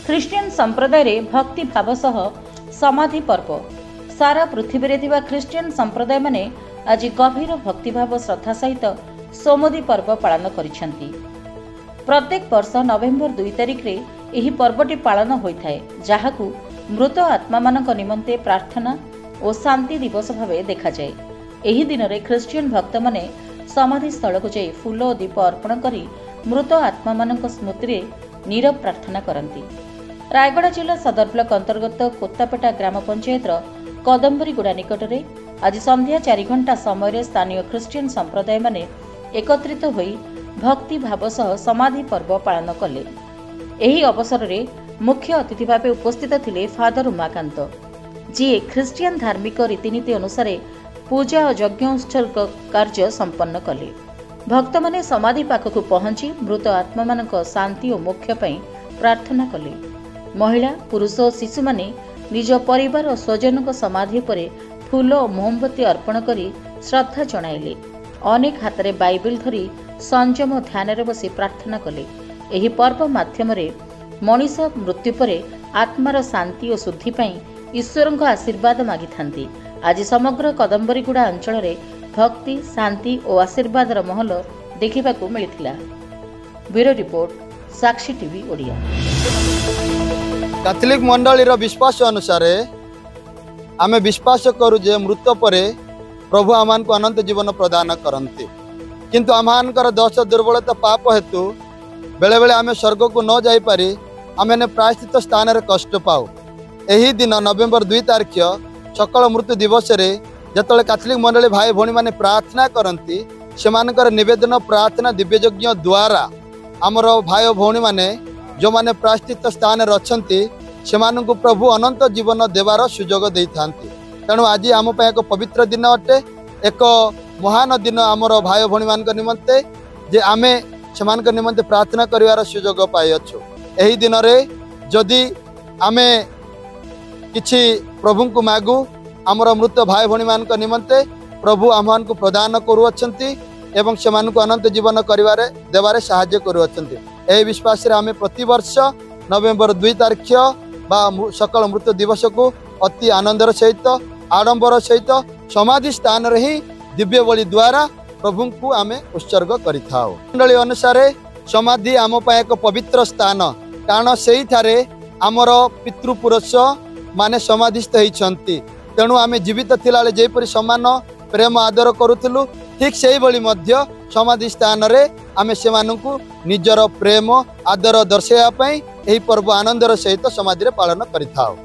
Christian संप्रदाय भक्ति भाव सह समाधि पर्व सारा पृथ्वी में ख्रीष्टियन संप्रदाय माने आज गभीर भक्तिभाव श्रद्धा सहित सोमदी पर्व पालन करिसेंती। प्रत्येक वर्ष नवेम्बर 2 तारिख रे एही पर्वटी पालन होइथाय, जाहाकू मृत आत्मा मानक निमंते प्रार्थना और शांति दिवस भावे देखा जाए। एही दिन रे ख्रीष्टियन भक्त माने समाधि स्थल को जाई फूल और दीप अर्पण करी मृत आत्मा मानक स्मृति रे नीरव प्रार्थना करती। रायगड़ा जिला सदर ब्लॉक अंतर्गत कोत्तापेटा ग्राम पंचायत कदम्बरीगुड़ा निकट में आज संध्या 4 घंटा समय स्थानीय ख्रीष्टियन संप्रदाय माने एकत्रित होई भक्ति भाव सह समाधि पर्व पालन कले। एही अवसर में मुख्य अतिथि भाव उपस्थित थिले फादर उमाकांत, जी ख्रीष्टियन धार्मिक रीतिनीति अनुसार पूजा और यज्ञ उत्सर्ग कार्य संपन्न कले। भक्त माने समाधि पाखक पहुंची मृत आत्मा मानक शांति और मोक्ष पई प्रार्थना कले। महिला, पुरुष और शिशु माने निज परिवार और स्वजन समाधि पर फूल और मोमबत्ती अर्पण करी श्रद्धा जणाइले। अनेक हाथ में बाइबल धरी संयम और ध्यान रे बसी प्रार्थना कले। एही पर्व माध्यम रे मनीष मृत्यु पर आत्मार शांति और शुद्धि पई ईश्वर आशीर्वाद मागी थांती। आज समग्र कदम्बरीगुड़ा अंचल रे भक्ति, शांति और आशीर्वादर महल देखिबाकू मिलिथिला। ब्यूरो रिपोर्ट, साक्षी टीवी ओडिया। कैथोलिक मंडलीर विश्वास अनुसार आमे विश्वास करू जे मृत परे प्रभु आमान को अनंत जीवन प्रदान करते, किंतु आमानकर दोष दुर्बलता पाप हेतु बेले बेले आमे स्वर्ग को न जाई पारी आमे प्रायश्चित स्थान रे कष्ट पाऊ। एही दिन नवेम्बर 2 तारिख सकल मृत्यु दिवस रे जतले कैथोलिक मंडली भाई भौणी माने प्रार्थना करती, सेमानकर निवेदन प्रार्थना दिव्ययज्ञ द्वारा आमर भाई भौणी माने जो माने प्रायश्चित स्थान रचंती सेमानकु प्रभु अनंत जीवन देवार सुजोग देई थांती। तेणु आज आम एक पवित्र दिन अटे, एक महान दिन आमर भाई भौणी मान निमंते जे आमे सेमानक निमंते प्रार्थना करिवार सुजोग पाई अछु। एही दिन रे जदि आमे किछि प्रभु को मागू आमर मृत भाई भौणी मान निमंते प्रभु आमान को प्रदान करुअछंती एवं सेमान को अनंत जीवन करिवारे देवारे सहाय्य करुअछंती। एही विश्वास रे आमे प्रति वर्ष नवेम्बर 2 तारिख बा सकल मृत्यु दिवस को अति आनंदर सहित आडंबर सहित समाधि स्थान रे ही दिव्य बलि द्वारा प्रभु को आमे उत्सर्ग करिथाओ। मंडली अनुसार समाधि आम पय एक पवित्र स्थान, कारण सेही थारे आमर पितृपुरुष माने समाधिस्थ होइछंती। तेणु आमे जीवित थिलाले जेपरि सम्मान प्रेम आदर करुथिलु, ठीक सेही बलि मध्य समाधि स्थान रे आमे सेमानकु निजर प्रेम आदर दर्शाइबा पई एही पर्व आनंदर सहित समाधि रे पालन करिथाओ।